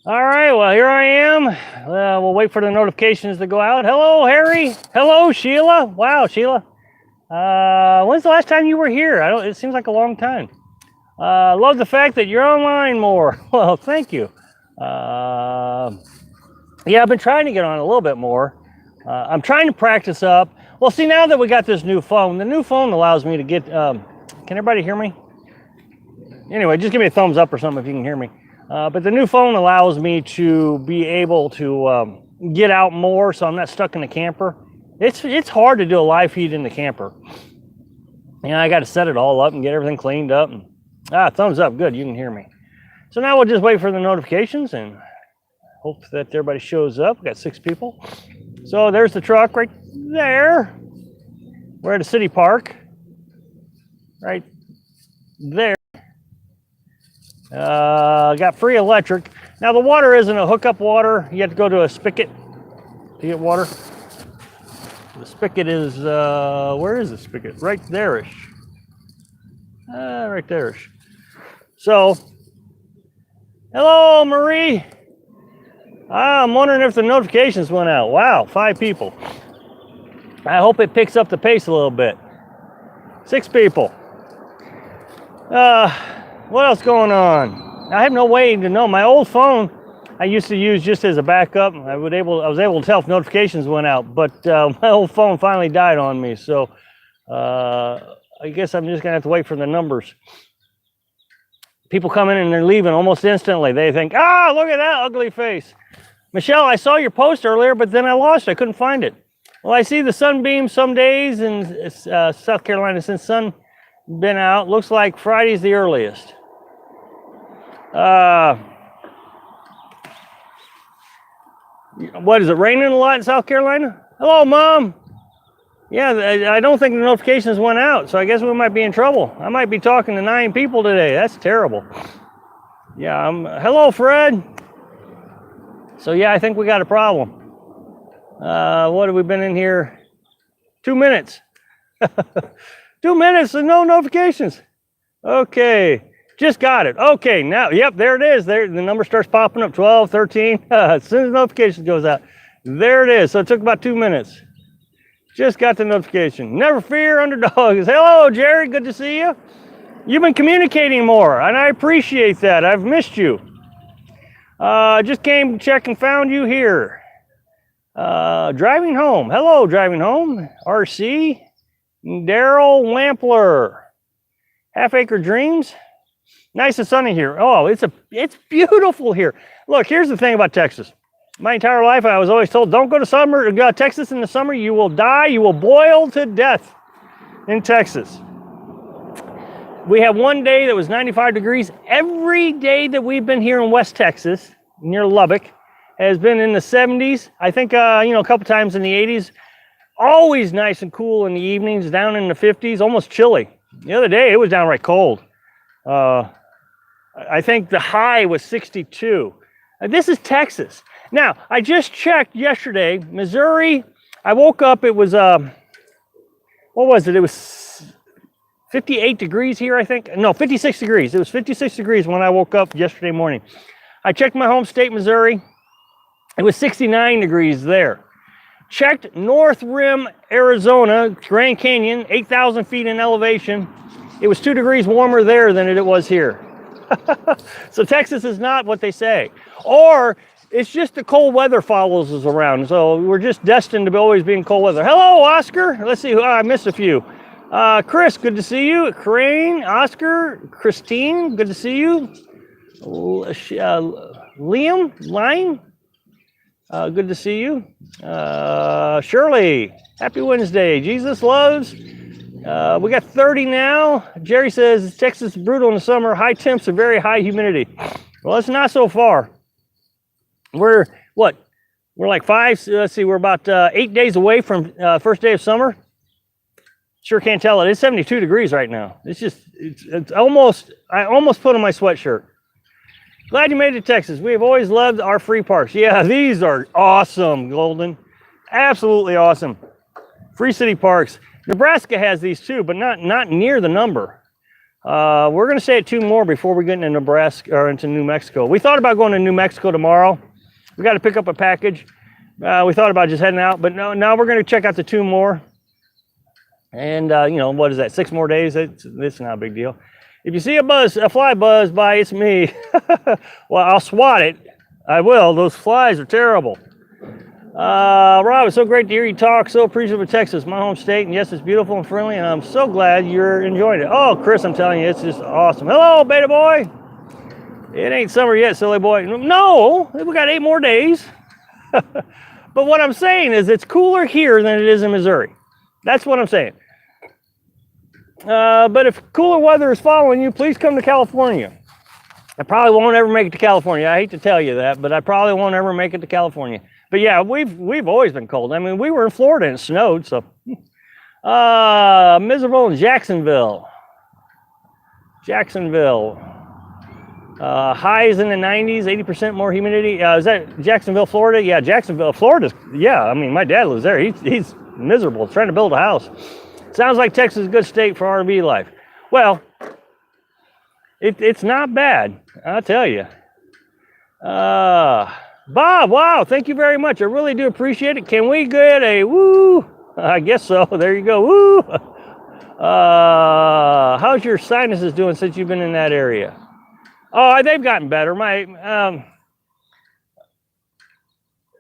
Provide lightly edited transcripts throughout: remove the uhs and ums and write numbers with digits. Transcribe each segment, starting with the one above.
All right, well, here I am. We'll wait for the notifications to go out. Hello, Harry. Hello, Sheila. Wow, Sheila. When's the last time you were here? It seems like a long time. Love the fact that you're online more. Well, thank you. Yeah, I've been trying to get on a little bit more. I'm trying to practice up. Well, see, now that we got this new phone, the new phone allows me to get, can everybody hear me? Anyway, just give me a thumbs up or something if you can hear me. But the new phone allows me to be able to get out more, so I'm not stuck in the camper. It's hard to do a live feed in the camper. I got to set it all up and get everything cleaned up. And, thumbs up, good, you can hear me. So now we'll just wait for the notifications and hope that everybody shows up. We got 6 people. So there's the truck right there. We're at a city park, right there. Got free electric. Now the water isn't a hookup water. You have to go to a spigot to get water. The spigot is, where is the spigot? Right there-ish. Right there-ish. So, hello, Marie. I'm wondering if the notifications went out. Wow, 5 people. I hope it picks up the pace a little bit. 6 people. What else going on? I have no way to know. My old phone I used to use just as a backup. I was able to tell if notifications went out, but my old phone finally died on me. So I guess I'm just gonna have to wait for the numbers. People come in and they're leaving almost instantly. They think, look at that ugly face. Michelle, I saw your post earlier, but then I lost it. I couldn't find it. Well, I see the sunbeam some days in South Carolina since sun been out. Looks like Friday's the earliest. What is it, raining a lot in South Carolina? Hello, Mom. Yeah, I don't think the notifications went out, so I guess we might be in trouble. I might be talking to 9 people today. That's terrible. Yeah, hello, Fred. So yeah, I think we got a problem. What have we been in here? 2 minutes. 2 minutes and no notifications. Okay, just got it. Okay, now, yep, there it is. There, the number starts popping up, 12, 13. As soon as the notification goes out, there it is. So it took about 2 minutes. Just got the notification. Never fear, underdogs. Hello, Jerry, good to see you. You've been communicating more, and I appreciate that. I've missed you. Just came to check and found you here. Driving home. Hello, driving home. RC. Daryl Wampler. Half Acre Dreams. Nice and sunny here. Oh, it's beautiful here. Look, here's the thing about Texas. My entire life, I was always told, don't go to Texas in the summer. You will die. You will boil to death in Texas. We have one day that was 95 degrees. Every day that we've been here in West Texas, near Lubbock, has been in the 70s. I think, a couple times in the 80s. Always nice and cool in the evenings, down in the 50s, almost chilly. The other day, it was downright cold. I think the high was 62. This is Texas. Now, I just checked yesterday, Missouri, I woke up, it was, what was it? It was 58 degrees here, I think. No, 56 degrees. It was 56 degrees when I woke up yesterday morning. I checked my home state, Missouri. It was 69 degrees there. Checked North Rim, Arizona, Grand Canyon, 8,000 feet in elevation. It was 2 degrees warmer there than it was here. So Texas is not what they say. Or it's just the cold weather follows us around. So we're just destined to always be in cold weather. Hello, Oscar. Let's see. I missed a few. Chris, good to see you. Crane, Oscar, Christine, good to see you. Liam, Line, good to see you. Shirley, happy Wednesday. Jesus loves. We got 30 now. Jerry says Texas is brutal in the summer. High temps and very high humidity. Well, it's not so far. We're like 5. Let's see. We're about 8 days away from first day of summer. Sure can't tell it. It's 72 degrees right now. It's almost. I almost put on my sweatshirt. Glad you made it to Texas. We have always loved our free parks. Yeah, these are awesome, Golden. Absolutely awesome. Free city parks. Nebraska has these too, but not near the number. We're going to stay at 2 more before we get into Nebraska or into New Mexico. We thought about going to New Mexico tomorrow. We got to pick up a package. We thought about just heading out, but no, now we're going to check out the 2 more. And, what is that, 6 more days? It's not a big deal. If you see a fly buzz by, it's me. Well, I'll swat it. I will. Those flies are terrible. Rob, it's so great to hear you talk. So appreciative of Texas, my home state. And yes, it's beautiful and friendly, and I'm so glad you're enjoying it. Oh, Chris, I'm telling you, it's just awesome. Hello, beta boy. It ain't summer yet, silly boy. No, we got 8 more days. But what I'm saying is it's cooler here than it is in Missouri. That's what I'm saying. But if cooler weather is following you, please come to California. I probably won't ever make it to California. I hate to tell you that, but I probably won't ever make it to California. But yeah, we've always been cold. I mean, we were in Florida and it snowed, so. Miserable in Jacksonville. Highs in the 90s, 80% more humidity. Is that Jacksonville, Florida? Yeah, Jacksonville, Florida. Yeah, I mean, my dad lives there. He's miserable, trying to build a house. Sounds like Texas is a good state for RV life. Well, it's not bad, I'll tell you. Bob, wow, thank you very much. I really do appreciate it. Can we get a woo? I guess so. There you go. Woo. How's your sinuses doing since you've been in that area? Oh, they've gotten better.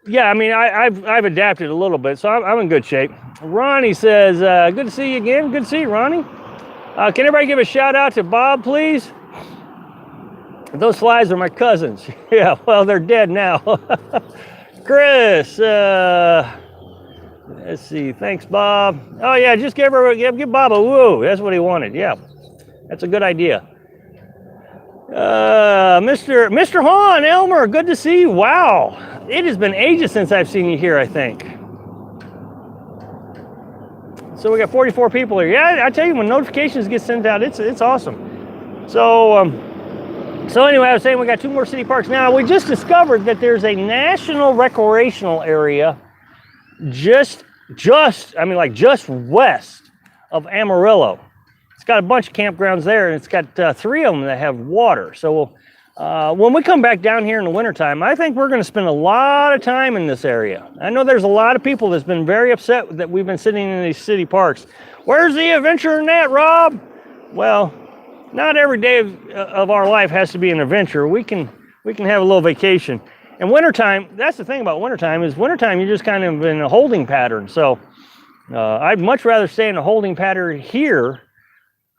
Yeah, I mean, I've adapted a little bit, so I'm in good shape. Ronnie says, good to see you again. Good to see you, Ronnie. Can everybody give a shout out to Bob, please? Those flies are my cousins. Yeah, well, they're dead now. Chris, let's see. Thanks, Bob. Oh, yeah, just give Bob a woo. That's what he wanted. Yeah, that's a good idea. Mr. Hahn, Elmer, good to see you. Wow. It has been ages since I've seen you here, I think. So we got 44 people here. Yeah, I tell you, when notifications get sent out, it's awesome. So anyway, I was saying we got 2 more city parks. Now, we just discovered that there's a national recreational area just west of Amarillo. It's got a bunch of campgrounds there, and it's got 3 of them that have water. So when we come back down here in the wintertime, I think we're going to spend a lot of time in this area. I know there's a lot of people that's been very upset that we've been sitting in these city parks. Where's the adventure in that, Rob? Well, not every day of our life has to be an adventure. We can have a little vacation. And wintertime, that's the thing about wintertime, is wintertime you're just kind of in a holding pattern. So I'd much rather stay in a holding pattern here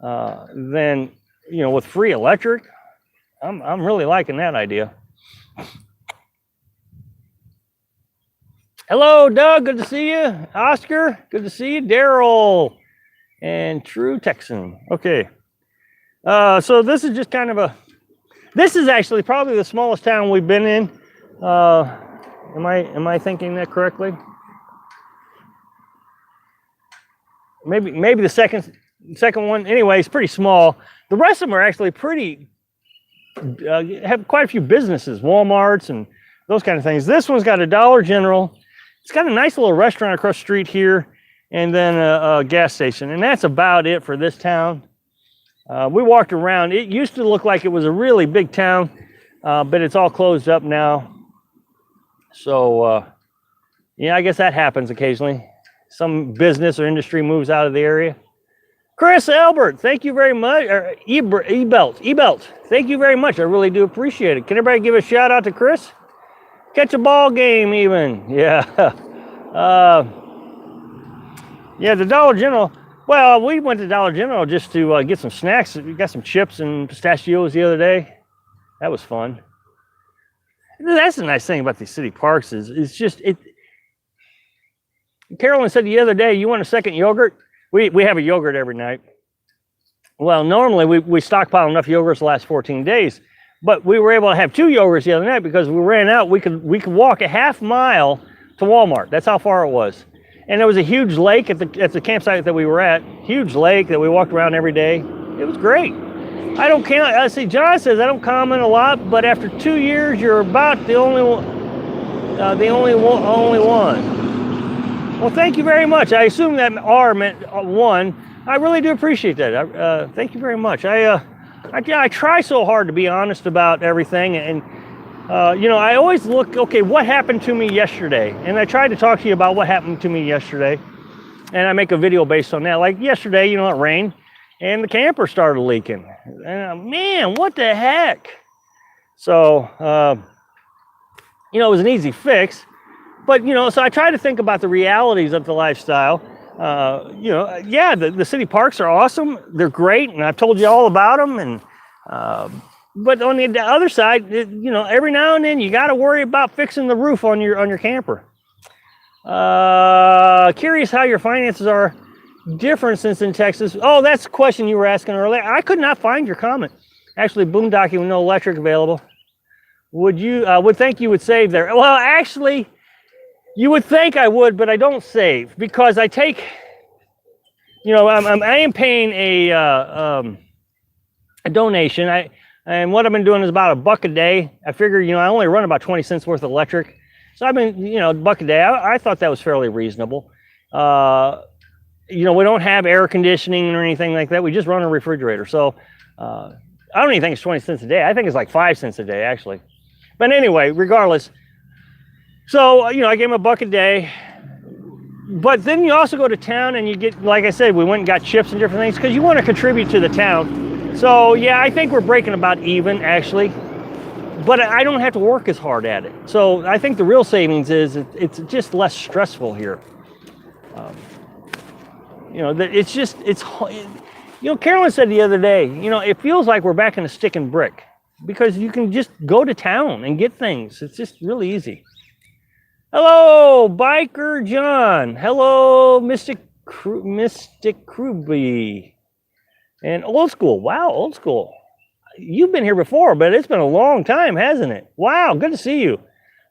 than, with free electric. I'm really liking that idea. Hello, Doug. Good to see you. Oscar, good to see you. Daryl and True Texan. Okay. So this is just kind of this is actually probably the smallest town we've been in. Am I thinking that correctly? Maybe the second one. Anyway, it's pretty small. The rest of them are actually have quite a few businesses, Walmarts and those kind of things. This one's got a Dollar General. It's got a nice little restaurant across the street here, and then a gas station. And that's about it for this town. We walked around. It used to look like it was a really big town, but it's all closed up now. So, I guess that happens occasionally. Some business or industry moves out of the area. Chris Albert, thank you very much. Or E-Belt, thank you very much. I really do appreciate it. Can everybody give a shout out to Chris? Catch a ball game even. Yeah. The Dollar General. Well, we went to Dollar General just to get some snacks. We got some chips and pistachios the other day. That was fun. That's the nice thing about these city parks is it's just it. Carolyn said the other day, you want a second yogurt? We have a yogurt every night. Well, normally we stockpile enough yogurts to last 14 days, but we were able to have 2 yogurts the other night because we ran out. We could walk a half mile to Walmart. That's how far it was. And there was a huge lake at the campsite that we were at. Huge lake that we walked around every day. It was great. I don't count. I see. John says I don't comment a lot, but after 2 years, you're about the only one. Well, thank you very much. I assume that R meant 1. I really do appreciate that. Thank you very much. I try so hard to be honest about everything, and I always look, okay, what happened to me yesterday? And I tried to talk to you about what happened to me yesterday, and I make a video based on that. Like yesterday, it rained, and the camper started leaking. And man, what the heck? So, it was an easy fix, but so I try to think about the realities of the lifestyle. Yeah, the city parks are awesome. They're great, and I've told you all about them. And but on the other side, every now and then you got to worry about fixing the roof on your camper. Curious how your finances are different since in Texas. Oh, that's the question you were asking earlier. I could not find your comment. Actually, boondocking with no electric available. Would think you would save there? Well, actually, you would think I would, but I don't save because I take, I am paying a donation. And what I've been doing is about $1 a day. I figure, I only run about 20 cents worth of electric. So I've been, $1 a day. I thought that was fairly reasonable. We don't have air conditioning or anything like that. We just run a refrigerator. So I don't even think it's 20 cents a day. I think it's like 5 cents a day, actually. But anyway, regardless. So, I gave him $1 a day. But then you also go to town and you get, like I said, we went and got chips and different things because you want to contribute to the town. So, yeah, I think we're breaking about even, actually. But I don't have to work as hard at it. So I think the real savings is it's just less stressful here. Carolyn said the other day, it feels like we're back in a stick and brick because you can just go to town and get things. It's just really easy. Hello, Biker John. Hello, Mystic Kruby. And Old School. Wow, Old School. You've been here before, but it's been a long time, hasn't it? Wow, good to see you.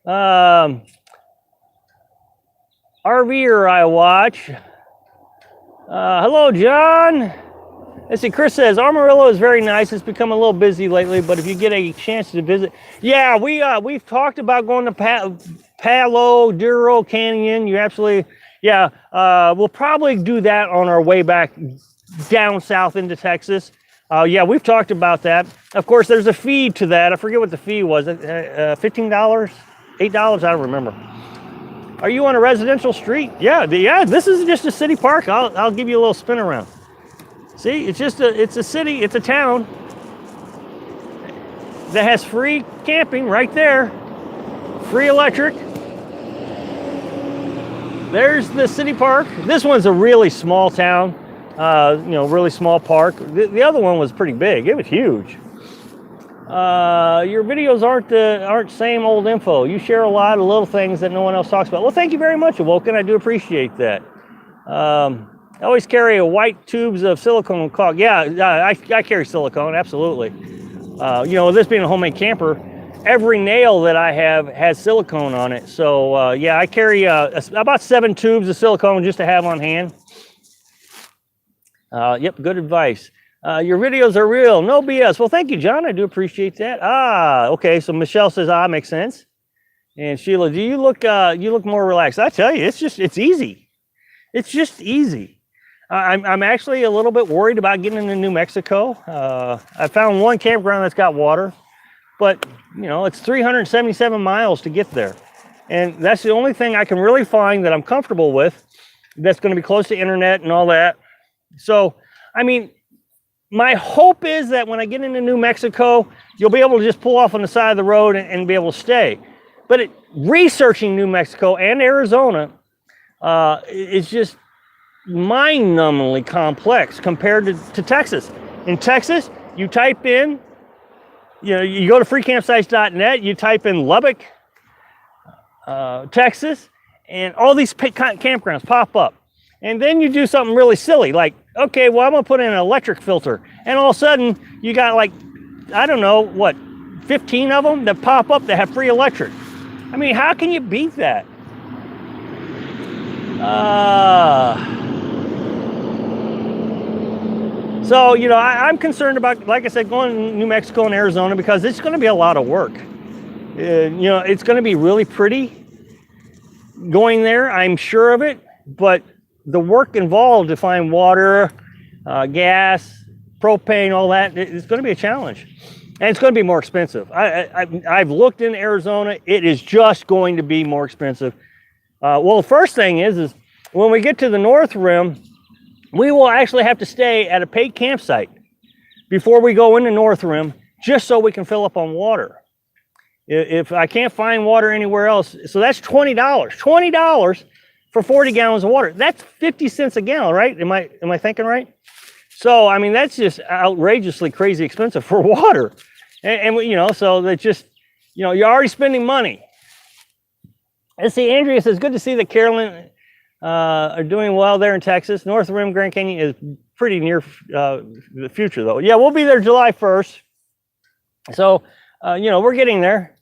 RVer I watch. Hello, John. Let's see, Chris says, Amarillo is very nice. It's become a little busy lately, but if you get a chance to visit. Yeah, we've talked about going to Palo Duro Canyon. You absolutely, yeah. We'll probably do that on our way back down south into Texas. Yeah, we've talked about that. Of course, there's a fee to that. I forget what the fee was. $15? $8? I don't remember. Are you on a residential street? Yeah, this is just a city park. I'll give you a little spin around. See, it's a city, it's a town that has free camping right there. Free electric. There's the city park. This one's a really small town. Really small park. The other one was pretty big. It was huge. Your videos aren't same old info. You share a lot of little things that no one else talks about. Well, thank you very much, Awoken. I do appreciate that. I always carry a white tubes of silicone caulk. Yeah, I carry silicone, absolutely. This being a homemade camper, every nail that I have has silicone on it. So, I carry about 7 tubes of silicone just to have on hand. Yep, good advice. Your videos are real, no BS. Well, thank you, John. I do appreciate that. Okay. So Michelle says, makes sense. And Sheila, do you look more relaxed? I tell you, it's easy. It's just easy. I'm actually a little bit worried about getting into New Mexico. I found one campground that's got water, but it's 377 miles to get there. And that's the only thing I can really find that I'm comfortable with that's going to be close to internet and all that. So, my hope is that when I get into New Mexico, you'll be able to just pull off on the side of the road and be able to stay. But researching New Mexico and Arizona is just mind-numbingly complex compared to Texas. In Texas, you type in, you go to freecampsites.net, you type in Lubbock, Texas, and all these campgrounds pop up. And then you do something really silly, like, okay, well, I'm going to put in an electric filter. And all of a sudden, you got 15 of them that pop up that have free electric. How can you beat that? So, I'm concerned about, like I said, going to New Mexico and Arizona because it's going to be a lot of work. It's going to be really pretty going there, I'm sure of it, but the work involved to find water gas, propane, all that. It's going to be a challenge. And it's going to be more expensive. I've looked in Arizona. It is just going to be more expensive. Well, the first thing is when we get to the North Rim, we will actually have to stay at a paid campsite before we go into North Rim, just so we can fill up on water. If I can't find water anywhere else, so that's $20. $20 for 40 gallons of water. That's 50 cents a gallon, right? Am I thinking right? So, I mean, that's just outrageously crazy expensive for water. And you know, so that just, you know, you're already spending money. And see, Andrea says, good to see that Carolyn are doing well there in Texas. North Rim, Grand Canyon is pretty near the future, though. Yeah, we'll be there July 1st. So, you know, we're getting there.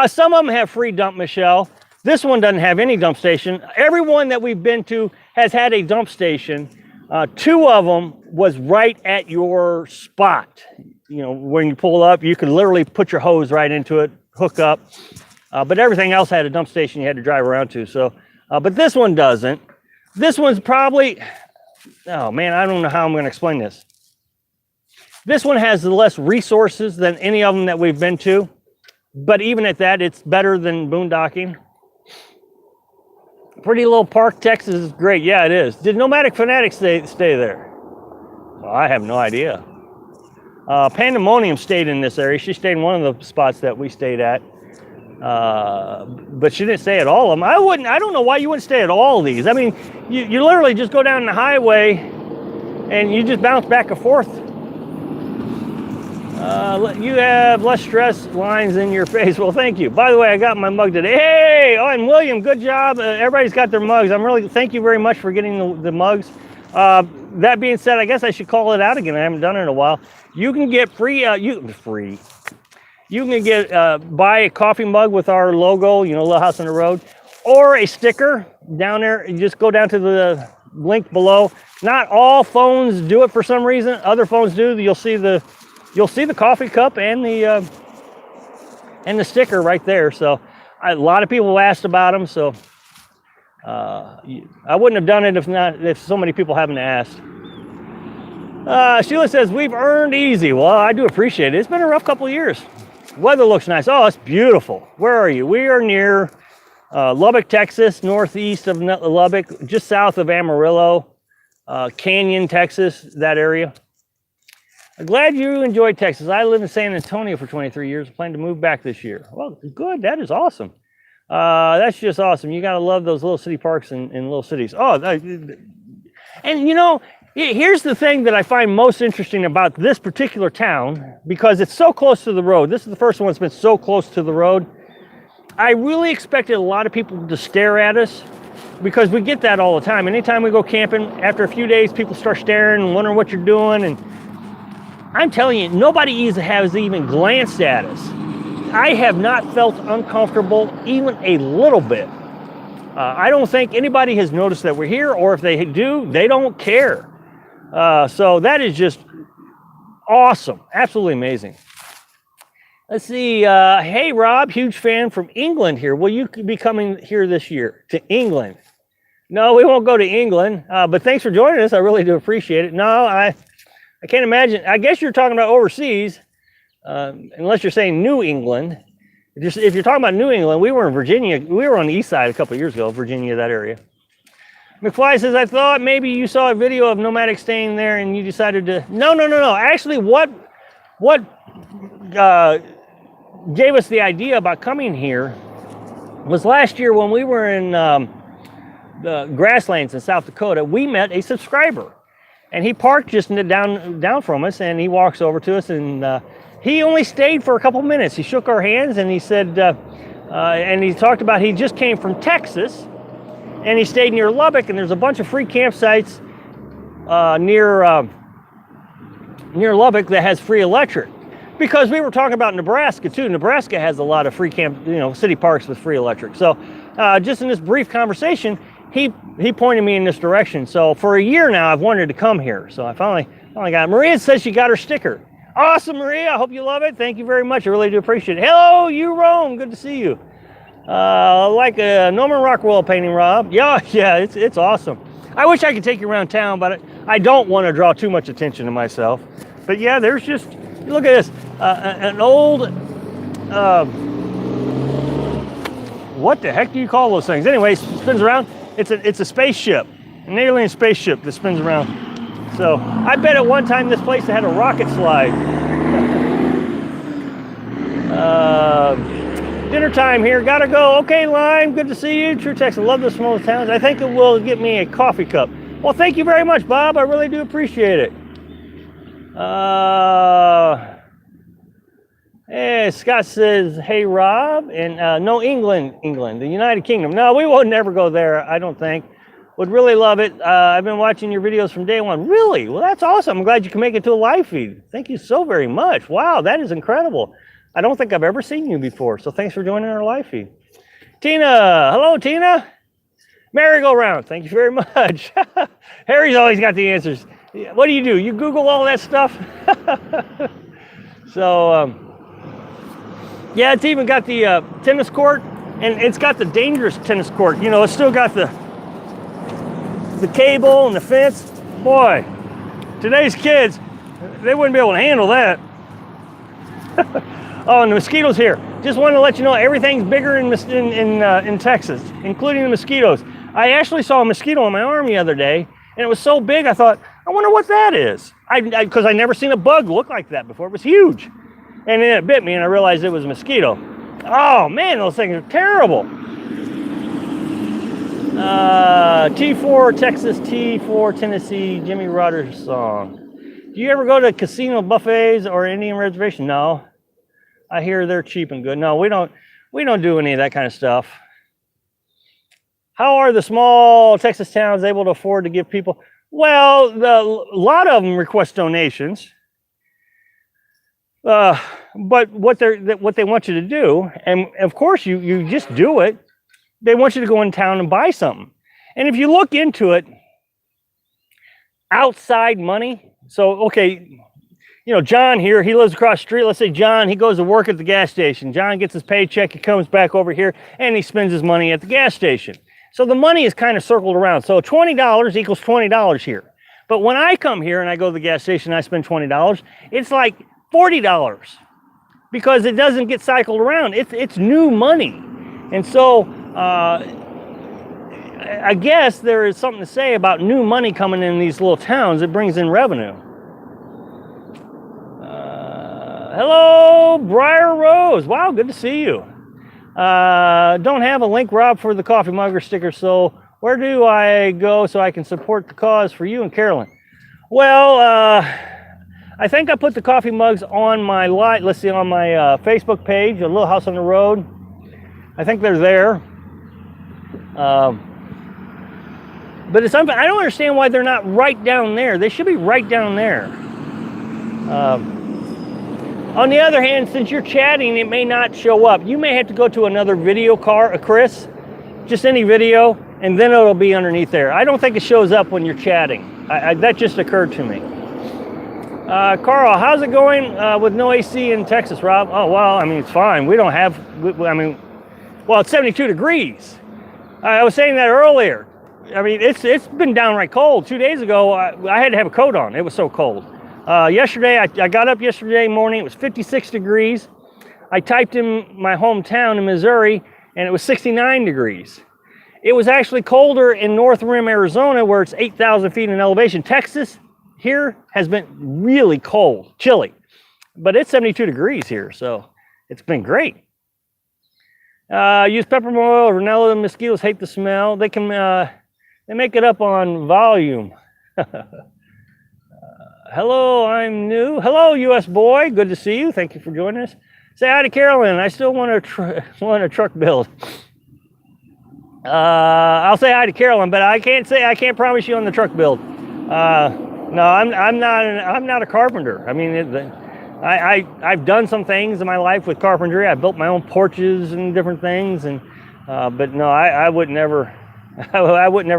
Some of them have free dump, Michelle. This one doesn't have any dump station. Everyone that we've been to has had a dump station. 2 of them was right at your spot. You know, when you pull up, you could literally put your hose right into it, hook up. But everything else had a dump station you had to drive around to. So, but this one doesn't. This one's probably, oh man, I don't know how I'm going to explain this. This one has less resources than any of them that we've been to. But even at that, it's better than Boondocking. Pretty little park, Texas is great. Yeah, it is. Did Nomadic Fanatics stay there? Well, I have no idea. Pandemonium stayed in this area. She stayed in one of the spots that we stayed at. But she didn't stay at all of them. I don't know why you wouldn't stay at all of these. I mean, you literally just go down the highway and you just bounce back and forth. You have less stress lines in your face. Well, thank you. By the way, I got my mug today. Hey, oh, and William, good job. Everybody's got their mugs. Thank you very much for getting the mugs. That being said, I guess I should call it out again. I haven't done it in a while. You can get You can get buy a coffee mug with our logo, you know, Little House on the Road, or a sticker down there. You just go down to the link below. Not all phones do it for some reason. Other phones do. You'll see the coffee cup and the sticker right there. So a lot of people asked about them. So I wouldn't have done it if so many people haven't asked. Sheila says, we've earned easy. Well, I do appreciate it. It's been a rough couple of years. Weather looks nice. Oh, it's beautiful. Where are you? We are near Lubbock, Texas, northeast of Lubbock, just south of Amarillo, Canyon, Texas, that area. I'm glad you enjoyed Texas. I live in San Antonio for 23 years. I plan to move back this year. Well, good. That is awesome. That's just awesome. You got to love those little city parks in little cities. Oh, and you know, here's the thing that I find most interesting about this particular town, because it's so close to the road. This is the first one that's been so close to the road. I really expected a lot of people to stare at us, because we get that all the time. Anytime we go camping, after a few days, people start staring and wondering what you're doing. And I'm telling you, nobody has even glanced at us. I have not felt uncomfortable even a little bit. I don't think anybody has noticed that we're here, or if they do, they don't care. So that is just awesome. Absolutely amazing. Let's see. Hey, Rob, huge fan from England here. Will you be coming here this year to England? No, we won't go to England, but thanks for joining us. I really do appreciate it. No, I can't imagine. I guess you're talking about overseas, unless you're saying New England. If you're talking about New England, we were in Virginia. We were on the east side a couple of years ago, Virginia, that area. McFly says, I thought maybe you saw a video of Nomadic staying there and you decided to... No. Actually, what gave us the idea about coming here was last year when we were in the grasslands in South Dakota. We met a subscriber, and he parked just down from us, and he walks over to us, and he only stayed for a couple minutes. He shook our hands, and he said, and he talked about he just came from Texas, and he stayed near Lubbock, and there's a bunch of free campsites near Lubbock that has free electric. Because we were talking about Nebraska too. Nebraska has a lot of free city parks with free electric. So just in this brief conversation, he pointed me in this direction. So for a year now, I've wanted to come here. So I finally got it. Maria says she got her sticker. Awesome, Maria. I hope you love it. Thank you very much. I really do appreciate it. Hello, you Rome. Good to see you. Like a Norman Rockwell painting, Rob. Yeah, it's awesome. I wish I could take you around town, but I don't want to draw too much attention to myself. But yeah, there's just, look at this, an old, what the heck do you call those things? Anyway, it spins around. It's a spaceship, an alien spaceship that spins around. So I bet at one time this place had a rocket slide. Dinner time here, gotta go. Okay, Lime, good to see you. True Texas, love the small towns. I think it will get me a coffee cup. Well, thank you very much, Bob. I really do appreciate it. Hey, Scott says, hey, Rob. And no, England, the United Kingdom. No, we won't never go there, I don't think. Would really love it. I've been watching your videos from day one. Really? Well, that's awesome. I'm glad you can make it to a live feed. Thank you so very much. Wow, that is incredible. I don't think I've ever seen you before, so thanks for joining our live feed. Tina, hello, Tina. Merry-go-round, thank you very much. Harry's always got the answers. What do? You Google all that stuff? So, yeah, it's even got the tennis court, and it's got the dangerous tennis court. You know, it's still got the cable and the fence. Boy, today's kids, they wouldn't be able to handle that. Oh, and the mosquitoes here. Just wanted to let you know everything's bigger in Texas, including the mosquitoes. I actually saw a mosquito on my arm the other day, and it was so big, I thought, I wonder what that is. Because I never seen a bug look like that before. It was huge. And then it bit me, and I realized it was a mosquito. Oh, man, those things are terrible. T4 Texas, T4 Tennessee, Jimmy Rogers song. Do you ever go to casino buffets or Indian reservation? No. I hear they're cheap and good. No, we don't do any of that kind of stuff. How are the small Texas towns able to afford to give people? Well, a lot of them request donations. But what they want you to do, and of course you just do it, they want you to go in town and buy something. And if you look into it, outside money, so okay, you know, John here, he lives across the street. Let's say John, he goes to work at the gas station. John gets his paycheck, he comes back over here, and he spends his money at the gas station. So the money is kind of circled around. So $20 equals $20 here. But when I come here and I go to the gas station and I spend $20, it's like $40 because it doesn't get cycled around. It's new money. And so I guess there is something to say about new money coming in these little towns. It brings in revenue. Hello, Briar Rose. Wow, good to see you. Don't have a link, Rob, for the coffee mug or sticker, so where do I go so I can support the cause for you and Carolyn? Well, I think I put the coffee mugs on my on my Facebook page, A Little House on the Road. I think they're there. But it's something I don't understand why they're not right down there. They should be right down there. On the other hand, since you're chatting, it may not show up. You may have to go to another video card, Chris, just any video, and then it'll be underneath there. I don't think it shows up when you're chatting. That just occurred to me. Carl, how's it going with no AC in Texas, Rob? Oh, well, I mean, it's fine. We don't have, well, it's 72 degrees. I was saying that earlier. I mean, it's been downright cold. 2 days ago, I had to have a coat on. It was so cold. Yesterday, I got up yesterday morning. It was 56 degrees. I typed in my hometown in Missouri, and it was 69 degrees. It was actually colder in North Rim, Arizona, where it's 8,000 feet in elevation. Texas here has been really cold, chilly, but it's 72 degrees here, so it's been great. Use peppermint oil or vanilla. The mosquitoes hate the smell. They can they make it up on volume. Hello, I'm new. Hello, US boy. Good to see you. Thank you for joining us. Say hi to Carolyn. I still want a truck build. I'll say hi to Carolyn, but I can't promise you on the truck build. No, I'm not a carpenter. I mean, I've done some things in my life with carpentry. I built my own porches and different things, and but no, I would never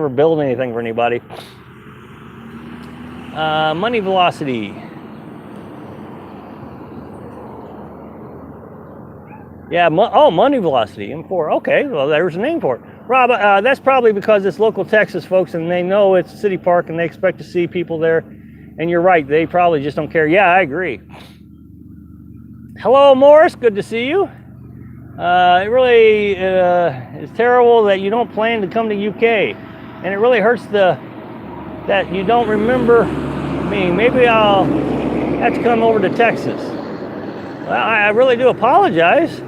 build anything for anybody. Money velocity. Yeah, money velocity, M4. Okay, well, there's a name for it. Rob, that's probably because it's local Texas folks and they know it's a city park and they expect to see people there. And you're right, they probably just don't care. Yeah, I agree. Hello, Morris, good to see you. It really is terrible that you don't plan to come to UK. And it really hurts that you don't remember me. Maybe I'll have to come over to Texas. Well, I really do apologize.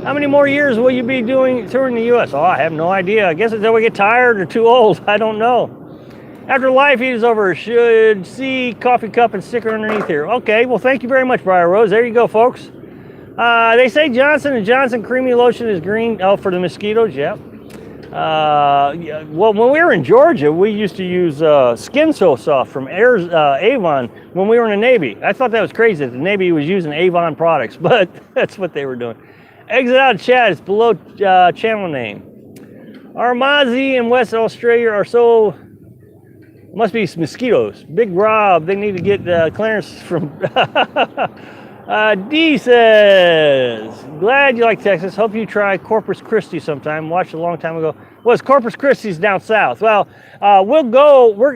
How many more years will you be touring the U.S.? Oh, I have no idea. I guess until we get tired or too old. I don't know. After life heat is over, should see coffee cup and sticker underneath here. Okay, well, thank you very much, Briar Rose. There you go, folks. They say Johnson & Johnson creamy lotion is green. Oh, for the mosquitoes, yeah. Well, when we were in Georgia, we used to use Skin So Soft from Avon when we were in the Navy. I thought that was crazy that the Navy was using Avon products, but that's what they were doing. Exit out of chat, it's below channel name. Armazi in West Australia are so, must be mosquitoes. Big Rob, they need to get clearance from, D says, glad you like Texas, hope you try Corpus Christi sometime, watched a long time ago. Was Corpus Christi's down south? Well,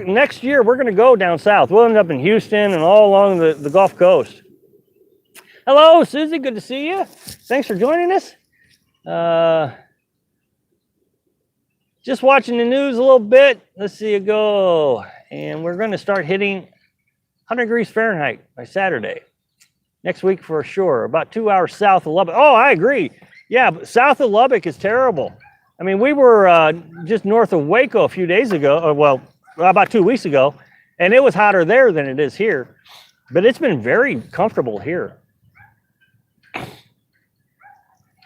next year we're gonna go down south. We'll end up in Houston and all along the Gulf Coast. Hello, Susie, good to see you. Thanks for joining us. Just watching the news a little bit. Let's see it go. And we're going to start hitting 100 degrees Fahrenheit by Saturday. Next week for sure. About 2 hours south of Lubbock. Oh, I agree. Yeah, but south of Lubbock is terrible. I mean, we were just north of Waco a few days ago, or well, about 2 weeks ago, and it was hotter there than it is here. But it's been very comfortable here.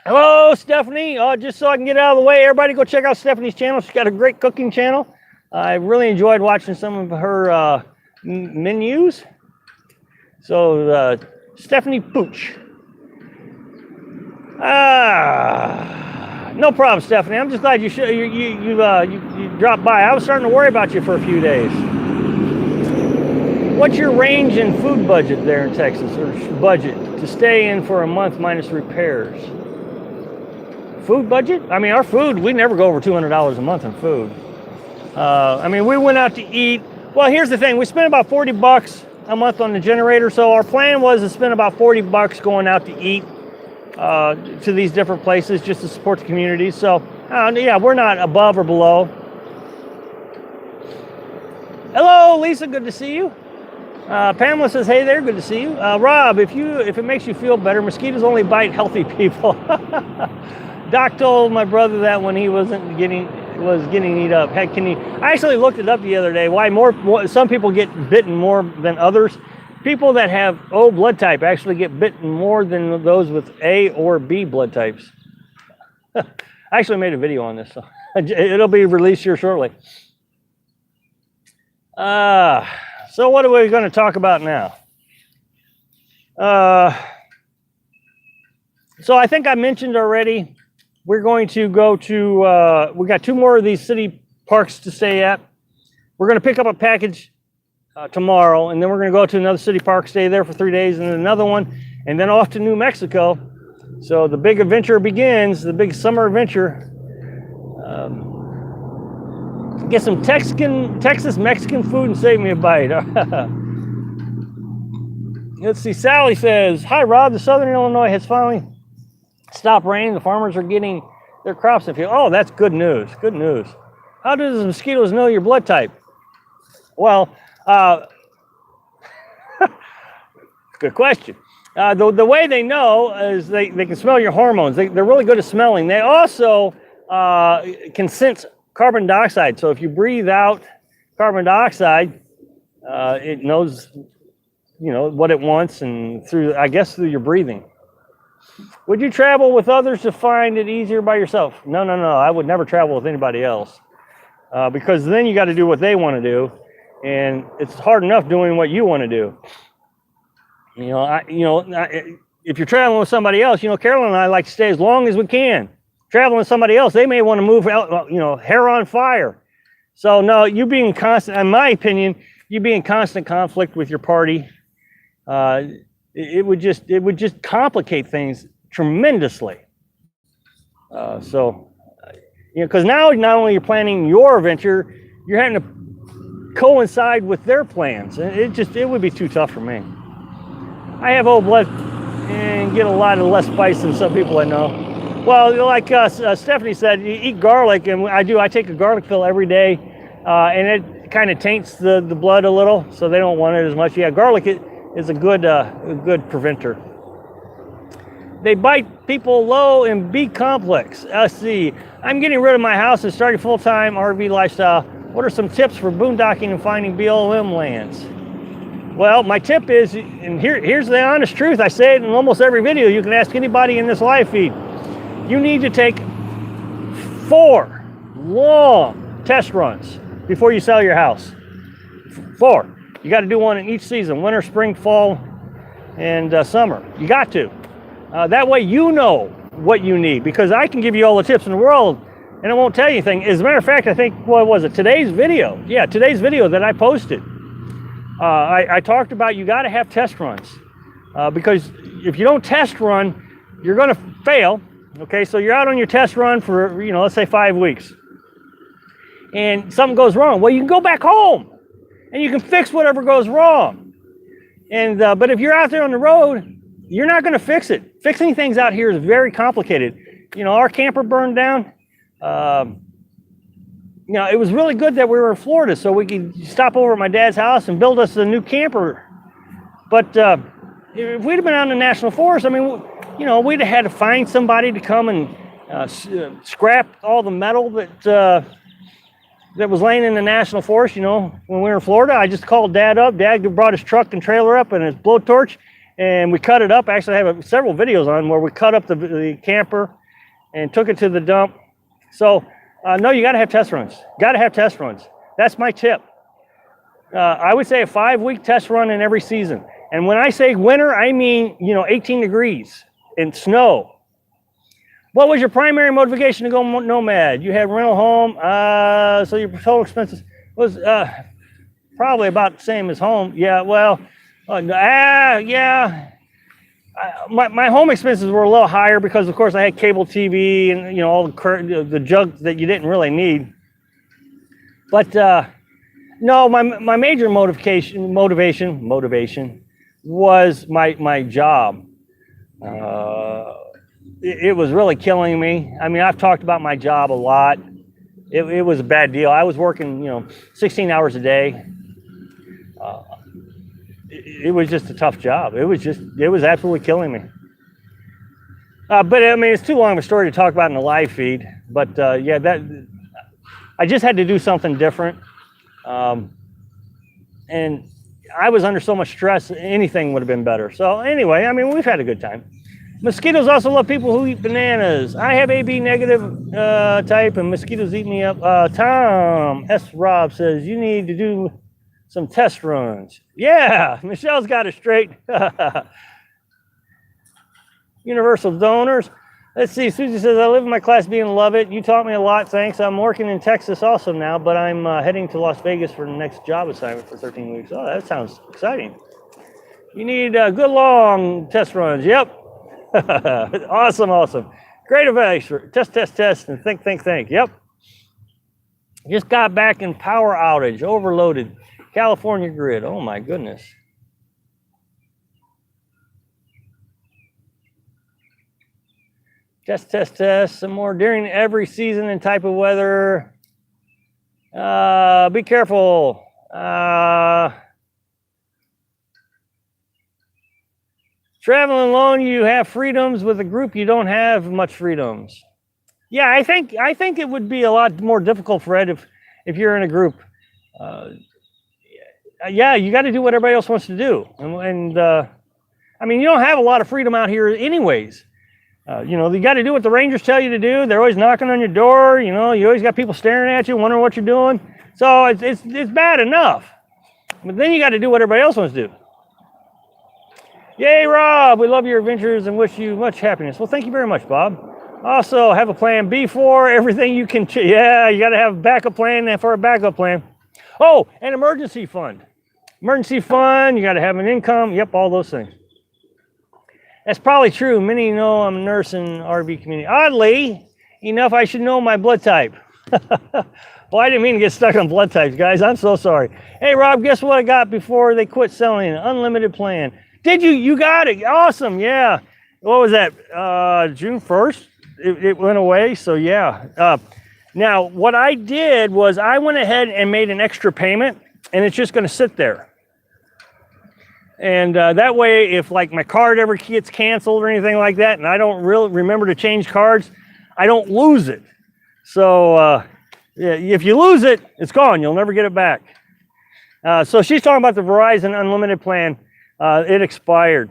Hello, Stephanie. Just so I can get out of the way, everybody go check out Stephanie's channel. She's got a great cooking channel. I really enjoyed watching some of her menus. So, Stephanie Pooch. No problem, Stephanie. I'm just glad you dropped by. I was starting to worry about you for a few days. What's your range in food budget there in Texas, or budget to stay in for a month minus repairs? Food budget? I mean, our food, we never go over $200 a month in food. I mean, we went out to eat. Well, here's the thing. We spent about $40 a month on the generator. So our plan was to spend about $40 going out to eat to these different places just to support the community. So, yeah, we're not above or below. Hello, Lisa. Good to see you. Pamela says, hey there. Good to see you. Rob, if it makes you feel better, mosquitoes only bite healthy people. Doc told my brother that when he was getting eat up. Heck, I actually looked it up the other day. Why some people get bitten more than others. People that have O blood type actually get bitten more than those with A or B blood types. I actually made a video on this, so it'll be released here shortly. So what are we going to talk about now? So I think I mentioned already, we're going to go to, we got 2 more of these city parks to stay at. We're going to pick up a package tomorrow, and then we're going to go to another city park, stay there for 3 days, and then another one, and then off to New Mexico. So the big adventure begins, the big summer adventure. Get some Texas Mexican food and save me a bite. Let's see, Sally says, hi Rob, the Southern Illinois has finally stopped raining. The farmers are getting their crops in field. Oh, that's good news, good news. How do the mosquitoes know your blood type? Well, good question. The way they know is they can smell your hormones. They're really good at smelling. They also can sense carbon dioxide. So if you breathe out carbon dioxide, it knows, what it wants, and through your breathing. Would you travel with others to find it easier by yourself? No. I would never travel with anybody else because then you got to do what they want to do, and it's hard enough doing what you want to do. If you're traveling with somebody else, Carolyn and I like to stay as long as we can. Traveling with somebody else, they may want to move out, hair on fire. So no, you being constant, in my opinion, you be in constant conflict with your party. It would just complicate things tremendously. So, You know, because now not only you're planning your adventure, you're having to coincide with their plans, and it would be too tough for me. I have old blood and get a lot of less spice than some people I know. Well, like Stephanie said, you eat garlic, and I take a garlic pill every day, and it kind of taints the blood a little, so they don't want it as much. Yeah, garlic is a good preventer. They bite people low in B complex. Let's see. I'm getting rid of my house and starting full-time RV lifestyle. What are some tips for boondocking and finding BLM lands? Well, my tip is, and here's the honest truth. I say it in almost every video. You can ask anybody in this live feed. You need to take 4 long test runs before you sell your house. 4. You got to do one in each season: winter, spring, fall, and summer. You got to. That way you know what you need, because I can give you all the tips in the world and it won't tell you anything. As a matter of fact, I think, what was it, today's video? Yeah, today's video that I posted. I talked about you got to have test runs, because if you don't test run, you're going to fail. Okay, so you're out on your test run for, let's say 5 weeks, and something goes wrong. Well, you can go back home and you can fix whatever goes wrong. And but if you're out there on the road, you're not going to fix it. Fixing things out here is very complicated. Our camper burned down. It was really good that we were in Florida, so we could stop over at my dad's house and build us a new camper. But if we'd have been out in the national forest, I mean, we'd have had to find somebody to come and scrap all the metal that was laying in the national forest. When we were in Florida, I just called Dad up. Dad brought his truck and trailer up and his blowtorch, and we cut it up. Actually, I have several videos on where we cut up the camper and took it to the dump. So, no, you got to have test runs. Got to have test runs. That's my tip. I would say a 5-week test run in every season. And when I say winter, I mean, 18 degrees and snow. What was your primary motivation to go nomad? You had rental home, so your total expenses was probably about the same as home. Yeah, well, yeah. My home expenses were a little higher because, of course, I had cable TV and all the junk that you didn't really need. But no, my major motivation was my job. It was really killing me. I mean, I've talked about my job a lot. It was a bad deal. I was working 16 hours a day. It was just a tough job. It was absolutely killing me. But I mean, it's too long of a story to talk about in the live feed. But yeah, I just had to do something different. And I was under so much stress, anything would have been better. So anyway, I mean, we've had a good time. Mosquitoes also love people who eat bananas. I have AB negative type, and mosquitoes eat me up. Tom S. Rob says, you need to do some test runs. Yeah, Michelle's got it straight. Universal donors. Let's see, Susie says, I live in my Class B and love it. You taught me a lot, thanks. I'm working in Texas also now, but I'm heading to Las Vegas for the next job assignment for 13 weeks. Oh, that sounds exciting. You need good long test runs. Yep. Awesome. Great advice. Test, and think. Yep. Just got back in power outage, overloaded. California grid. Oh my goodness. Test. Some more during every season and type of weather. Be careful. Traveling alone, you have freedoms. With a group, you don't have much freedoms. Yeah, I think it would be a lot more difficult, Fred, if you're in a group. Yeah, you got to do what everybody else wants to do, and I mean, you don't have a lot of freedom out here, anyways. You got to do what the rangers tell you to do. They're always knocking on your door. You always got people staring at you, wondering what you're doing. So it's bad enough, but then you got to do what everybody else wants to do. Yay, Rob! We love your adventures and wish you much happiness. Well, thank you very much, Bob. Also, have a plan B for everything you can. Yeah, you got to have a backup plan for a backup plan. Oh, an emergency fund. Emergency fund, you got to have an income. Yep, all those things. That's probably true. Many know I'm a nurse in RV community. Oddly, Enough, I should know my blood type. Well, I didn't mean to get stuck on blood types, guys. I'm so sorry. Hey, Rob, guess what I got before they quit selling an unlimited plan? Did you? You got it. Awesome. Yeah. What was that? June 1st? It went away. So, yeah. Now, what I did was I went ahead and made an extra payment, and it's just going to sit there. And that way, if like my card ever gets canceled or anything like that, and I don't really remember to change cards, I don't lose it. So yeah, if you lose it, it's gone. You'll never get it back. So she's talking about the Verizon Unlimited plan. It expired.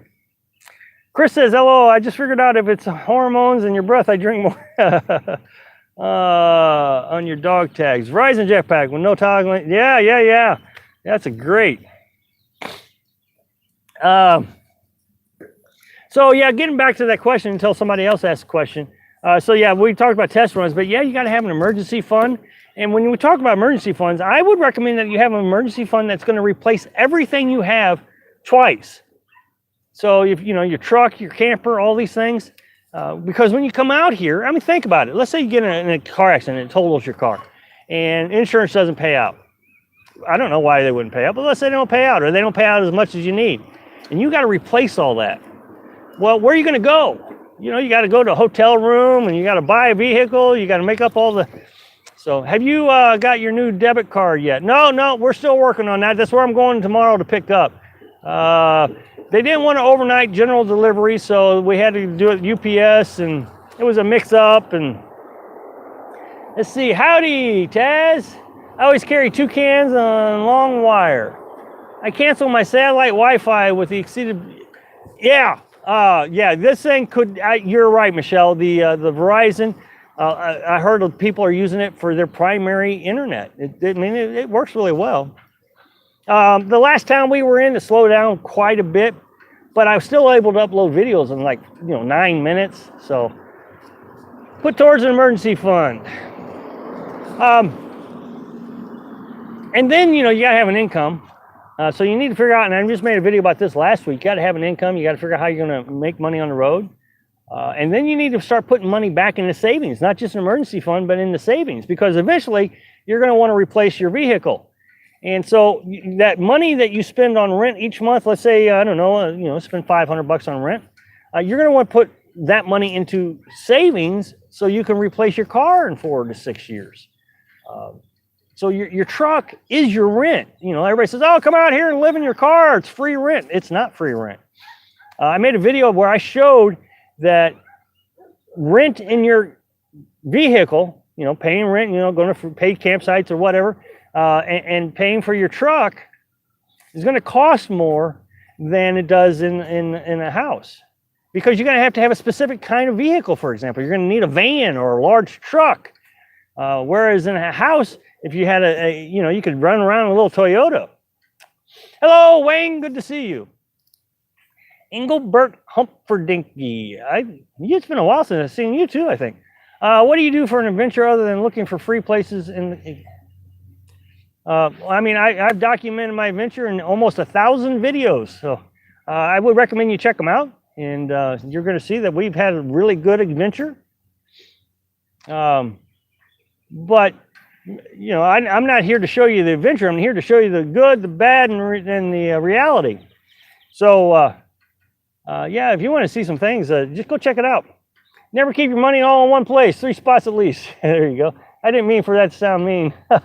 Chris says, hello, I just figured out if it's hormones in your breath, I drink more. On your dog tags. Verizon Jetpack with no toggling. Yeah. That's a great. So yeah, getting back to that question until somebody else asks a question. So yeah, we talked about test runs, but yeah, you got to have an emergency fund. And when we talk about emergency funds, I would recommend that you have an emergency fund that's going to replace everything you have twice. So if you know your truck, your camper, all these things, because when you come out here, I mean, think about it. Let's say you get in a car accident and it totals your car, and insurance doesn't pay out. I don't know why they wouldn't pay out, but let's say they don't pay out, or they don't pay out as much as you need, and you got to replace all that. Well, where are you going to go? You know, you got to go to a hotel room, and you got to buy a vehicle. You got to make up all the. So, have you got your new debit card yet? No, we're still working on that. That's where I'm going tomorrow to pick up. They didn't want to overnight general delivery, so we had to do it UPS, and it was a mix-up. And let's see, howdy, Taz. I always carry 2 cans on long wire. I canceled my satellite Wi-Fi with the exceeded. Yeah, this thing could. You're right, Michelle. The Verizon. I heard people are using it for their primary internet. It works really well. The last time we were in, it slowed down quite a bit, but I was still able to upload videos in like 9 minutes. So put towards an emergency fund. And then you gotta have an income. So you need to figure out, and I just made a video about this last week. You gotta have an income. You gotta figure out how you're gonna make money on the road. And then you need to start putting money back into savings, not just an emergency fund, but in the savings, because eventually you're going to want to replace your vehicle. And so that money that you spend on rent each month, let's say, I don't know, spend $500 on rent, you're going to want to put that money into savings so you can replace your car in 4 to 6 years. So your truck is your rent. Everybody says, oh, come out here and live in your car. It's free rent. It's not free rent. I made a video where I showed that rent in your vehicle, paying rent, going to paid campsites or whatever, and paying for your truck is going to cost more than it does in a house, because you're going to have a specific kind of vehicle. For example, you're going to need a van or a large truck, whereas in a house, if you had you could run around in a little Toyota. Hello, Wayne, good to see you. Engelbert Humperdinky. It's been a while since I've seen you too, I think. What do you do for an adventure other than looking for free places? I've documented my adventure in almost 1,000 videos. So I would recommend you check them out. And you're going to see that we've had a really good adventure. But, I'm not here to show you the adventure. I'm here to show you the good, the bad, and the reality. So, if you want to see some things, just go check it out. Never keep your money all in one place. 3 spots at least. There you go. I didn't mean for that to sound mean. Well,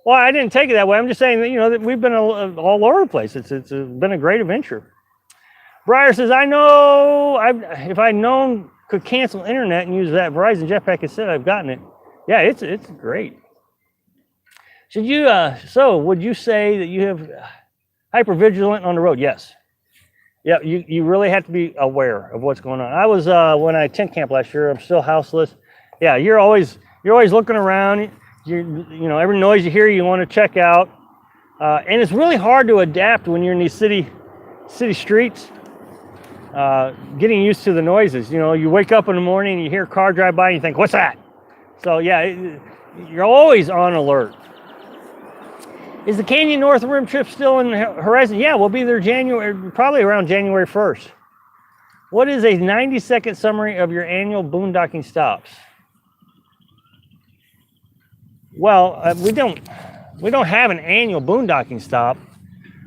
I didn't take it that way. I'm just saying that, that we've been all over the place. It's been a great adventure. Briar says, I know if I'd known could cancel internet and use that Verizon Jetpack instead, I've gotten it. Yeah, it's great. Should you, would you say that you have hypervigilant on the road? Yes. Yeah, you really have to be aware of what's going on. I was when I tent camp last year. I'm still houseless. Yeah, you're always looking around. Every noise you hear, you want to check out. And it's really hard to adapt when you're in these city streets. Getting used to the noises. You wake up in the morning and you hear a car drive by and you think, what's that? So yeah, you're always on alert. Is the Canyon North Rim trip still in the horizon? Yeah, we'll be there probably around January 1st. What is a 90-second summary of your annual boondocking stops? Well, we don't have an annual boondocking stop.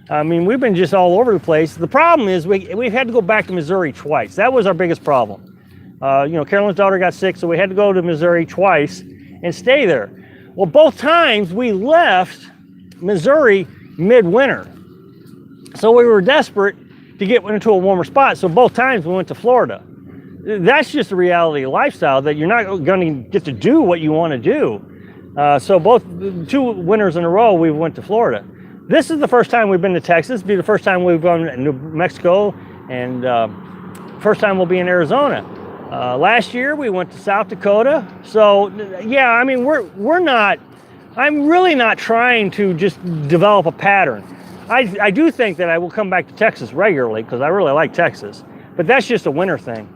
I mean, we've been just all over the place. The problem is we've had to go back to Missouri twice. That was our biggest problem. Carolyn's daughter got sick, so we had to go to Missouri twice and stay there. Well, both times we left Missouri midwinter. So we were desperate to get into a warmer spot. So both times we went to Florida. That's just the reality of lifestyle, that you're not going to get to do what you want to do. So both 2 winters in a row, we went to Florida. This is the first time we've been to Texas. It'll be the first time we've gone to New Mexico, and first time we'll be in Arizona. Last year we went to South Dakota. So yeah, I mean, I'm really not trying to just develop a pattern. I do think that I will come back to Texas regularly because I really like Texas, but that's just a winter thing.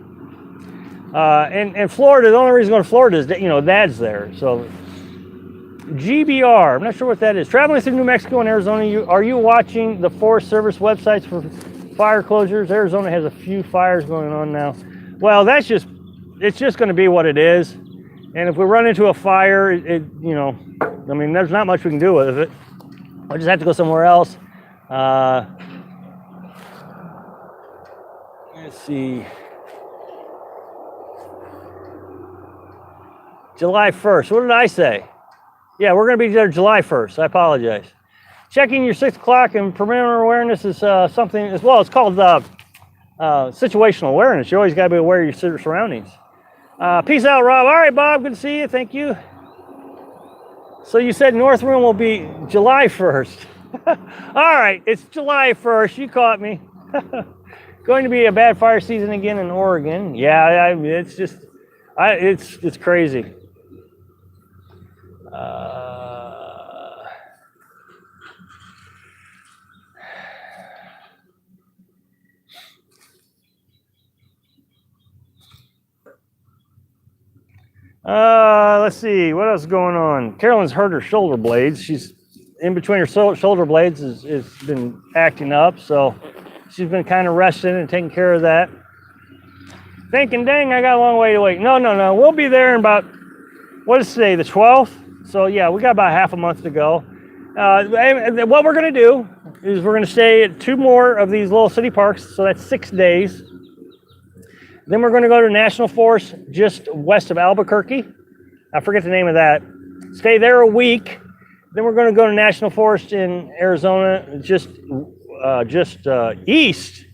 And Florida, the only reason I'm going to Florida is that, Dad's there. So GBR, I'm not sure what that is. Traveling through New Mexico and Arizona, are you watching the Forest Service websites for fire closures? Arizona has a few fires going on now. Well, it's just going to be what it is. And if we run into a fire, I mean, there's not much we can do with it. I'll just have to go somewhere else. Let's see. July 1st. What did I say? Yeah, we're going to be there July 1st. I apologize. Checking your 6 o'clock and perimeter awareness is something as well. It's called situational awareness. You always got to be aware of your surroundings. Peace out, Rob. All right, Bob. Good to see you. Thank you. So you said North Room will be July 1st. All right, it's July 1st. You caught me. Going to be a bad fire season again in Oregon. Yeah, it's just, it's crazy. Let's see, what else is going on? Carolyn's hurt her shoulder blades. She's in between her shoulder blades has been acting up, so she's been kind of resting and taking care of that. Thinking, dang, I got a long way to wait. No, we'll be there in about, what is today, the 12th? So yeah, we got about half a month to go. What we're gonna do is we're gonna stay at 2 more of these little city parks, so that's 6 days. Then we're gonna go to National Forest just west of Albuquerque. I forget the name of that. Stay there a week. Then we're gonna go to National Forest in Arizona, just east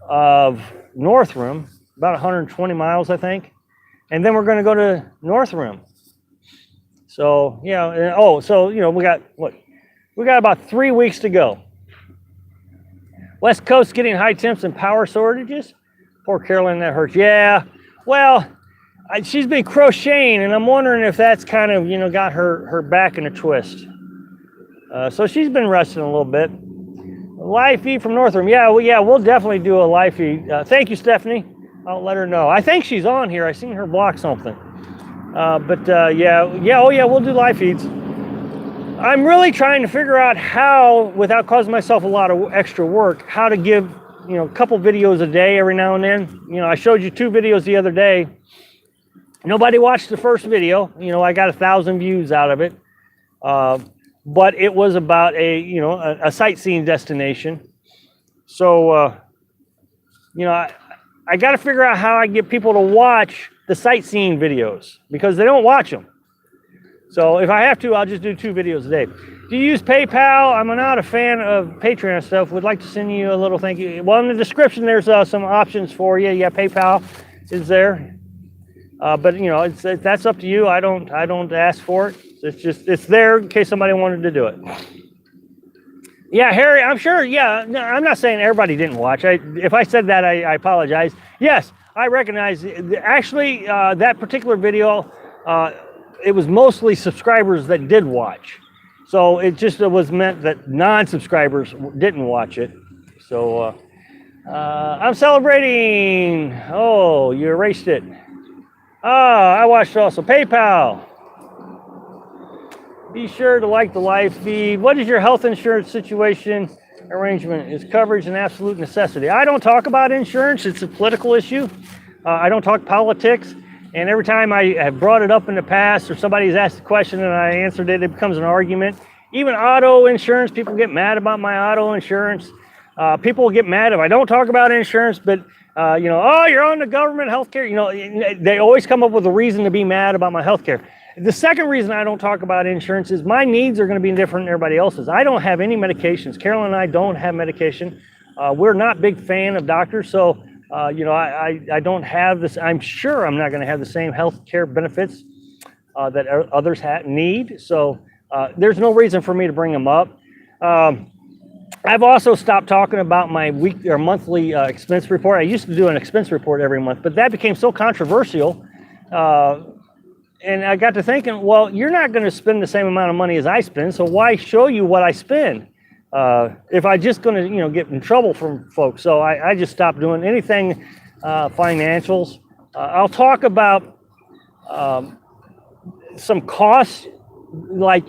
of Northrum, about 120 miles, I think. And then we're gonna go to Northrum. So, yeah, we got about 3 weeks to go. West Coast getting high temps and power shortages. Poor Carolyn, that hurts. Yeah, well, she's been crocheting, and I'm wondering if that's kind of, got her back in a twist. So she's been resting a little bit. Live feed from Northrum. Yeah, we'll definitely do a live feed. Thank you, Stephanie. I'll let her know. I think she's on here. I seen her block something. We'll do live feeds. I'm really trying to figure out how, without causing myself a lot of extra work, how to give, a couple videos a day every now and then. I showed you 2 videos the other day. Nobody watched the first video. I got 1,000 views out of it. But it was about a sightseeing destination. So, I got to figure out how I get people to watch the sightseeing videos because they don't watch them. So if I have to, I'll just do 2 videos a day. Do you use PayPal? I'm not a fan of Patreon stuff. Would like to send you a little thank you. Well, in the description, there's some options for you. Yeah, PayPal is there. But that's up to you. I don't ask for it. It's there in case somebody wanted to do it. Yeah, Harry, I'm sure. Yeah, no, I'm not saying everybody didn't watch. If I said that, I apologize. Yes, I recognize. Actually, that particular video, it was mostly subscribers that did watch. So it was meant that non-subscribers didn't watch it. So I'm celebrating. Oh, you erased it. I watched also. PayPal. Be sure to like the live feed. What is your health insurance situation arrangement? Is coverage an absolute necessity? I don't talk about insurance. It's a political issue. I don't talk politics. And every time I have brought it up in the past or somebody's asked a question and I answered it, it becomes an argument. Even auto insurance, people get mad about my auto insurance. People get mad if I don't talk about insurance, but oh, you're on the government healthcare. They always come up with a reason to be mad about my healthcare. The second reason I don't talk about insurance is my needs are going to be different than everybody else's. I don't have any medications. Carolyn and I don't have medication. We're not big fan of doctors, so I don't have this. I'm sure I'm not going to have the same health care benefits that others need. So there's no reason for me to bring them up. I've also stopped talking about my week or monthly expense report. I used to do an expense report every month, but that became so controversial. And I got to thinking, well, you're not going to spend the same amount of money as I spend, so why show you what I spend? If I just going to, get in trouble from folks. So I just stopped doing anything financials. I'll talk about some costs, like,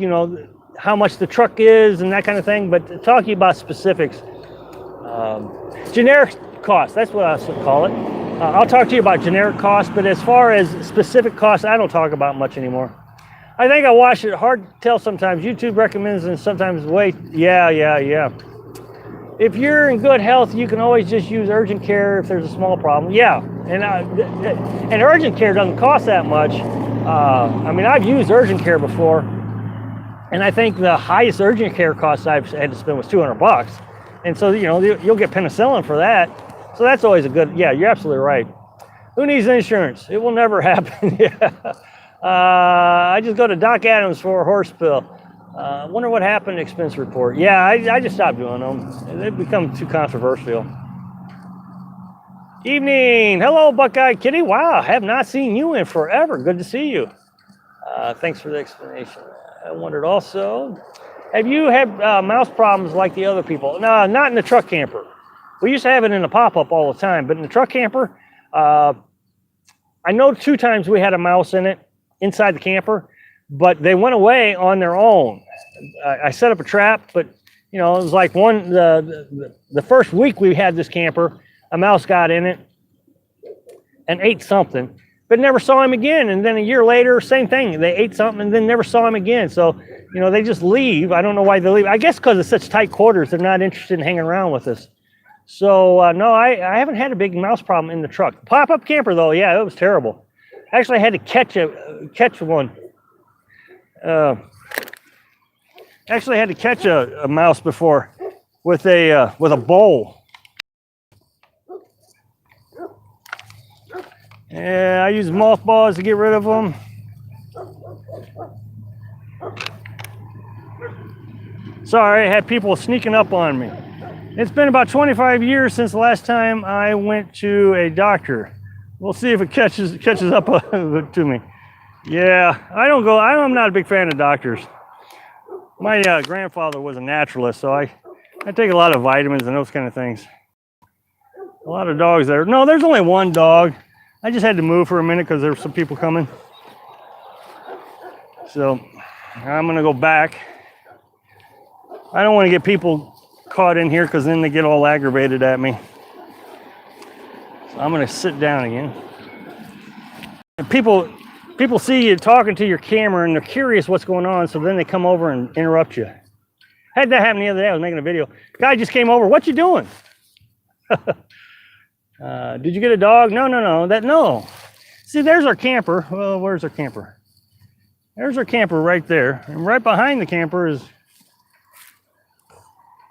how much the truck is and that kind of thing, but talking about specifics. Generic costs, that's what I should call it. I'll talk to you about generic costs, but as far as specific costs, I don't talk about much anymore. I think I watch it. Hard to tell sometimes. YouTube recommends and sometimes wait. Yeah. If you're in good health, you can always just use urgent care if there's a small problem. Yeah, and urgent care doesn't cost that much. I've used urgent care before, and I think the highest urgent care cost I've had to spend was $200. And so, you'll get penicillin for that. So that's always a good, yeah, you're absolutely right. Who needs insurance? It will never happen. Yeah. I just go to Doc Adams for a horse pill. Wonder what happened to expense report. Yeah, I just stopped doing them. They've become too controversial. Evening. Hello, Buckeye Kitty. Wow, I have not seen you in forever. Good to see you. Thanks for the explanation. I wondered also, have you had mouse problems like the other people? No, not in the truck camper. We used to have it in the pop-up all the time, but in the truck camper, I know 2 times we had a mouse in it inside the camper, but they went away on their own. I set up a trap, but it was like the first week we had this camper, a mouse got in it and ate something, but never saw him again. And then a year later, same thing. They ate something and then never saw him again. So, they just leave. I don't know why they leave. I guess because it's such tight quarters, they're not interested in hanging around with us. So, no, I haven't had a big mouse problem in the truck. Pop-up camper, though, yeah, it was terrible. Actually, I had to catch one. Actually, I had to catch a mouse before with a bowl. Yeah, I use mothballs to get rid of them. Sorry, I had people sneaking up on me. It's been about 25 years since the last time I went to a doctor. We'll see if it catches up to me. Yeah, I'm not a big fan of doctors. My grandfather was a naturalist, so I take a lot of vitamins and those kind of things. A lot of dogs there. No, there's only one dog. I just had to move for a minute because there were some people coming. So I'm gonna go back. I don't want to get people caught in here because then they get all aggravated at me. So I'm going to sit down again. And people see you talking to your camera and they're curious what's going on, so then they come over and interrupt you. Had that happen the other day. I was making a video. Guy just came over. What you doing? Did you get a dog? No. No. See, there's our camper. Well, where's our camper? There's our camper right there. And right behind the camper is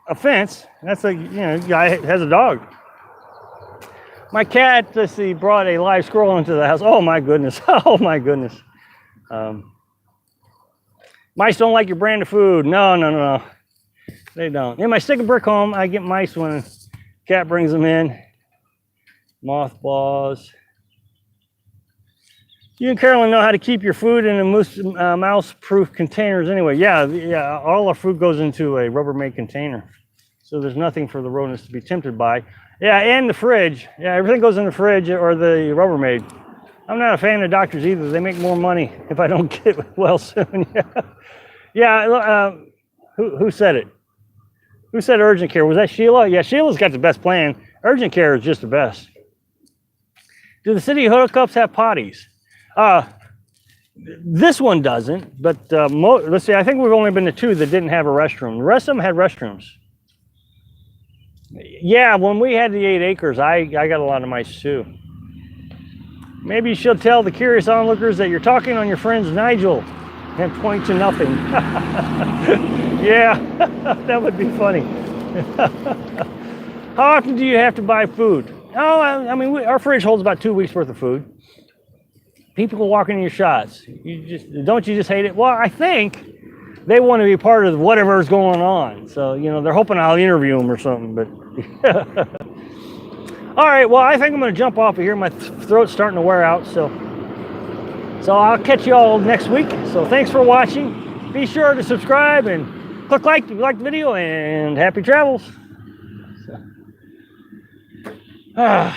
a fence. That's a guy has a dog. My cat, let's see, brought a live squirrel into the house. Oh my goodness. Oh my goodness. Mice don't like your brand of food. No. They don't. In my stick and brick home, I get mice when cat brings them in. Mothballs. You and Carolyn know how to keep your food in a mouse-proof containers anyway. Yeah, all our food goes into a Rubbermaid container. So there's nothing for the rodents to be tempted by. Yeah, and the fridge. Yeah, everything goes in the fridge or the Rubbermaid. I'm not a fan of doctors either. They make more money if I don't get well soon. Yeah. Who said it? Who said urgent care? Was that Sheila? Yeah, Sheila's got the best plan. Urgent care is just the best. Do the city hookups have potties? This one doesn't, but let's see, I think we've only been to 2 that didn't have a restroom. The rest of them had restrooms. Yeah, when we had the 8 acres, I got a lot of mice too. Maybe you should tell the curious onlookers that you're talking on your friend's Nigel and point to nothing. Yeah, that would be funny. How often do you have to buy food? Oh, I mean, our fridge holds about 2 weeks worth of food. People walking in your shots. Don't you just hate it? Well, I think they want to be part of whatever's going on. So, they're hoping I'll interview them or something, but. All right, well, I think I'm going to jump off of here. My throat's starting to wear out, so I'll catch you all next week. So thanks for watching. Be sure to subscribe and click like if you like the video, and happy travels. I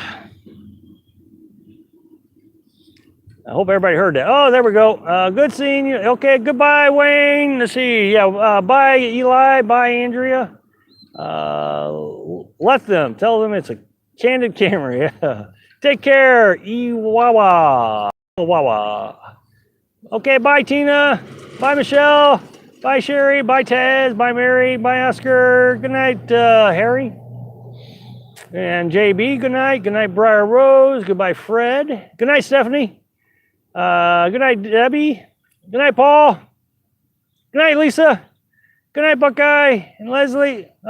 hope everybody heard that. Oh, there we go. Good seeing you. Okay, goodbye, Wayne. Let's see. Yeah, bye, Eli. Bye, Andrea. Let them. Tell them it's a candid camera. Yeah. Take care. Iwawa. Wawa. Okay, bye, Tina. Bye, Michelle. Bye, Sherry. Bye, Taz. Bye, Mary. Bye, Oscar. Good night, Harry. And JB, good night. Good night, Briar Rose. Goodbye, Fred. Good night, Stephanie. Good night, Debbie. Good night, Paul. Good night, Lisa. Good night, Buckeye and Leslie.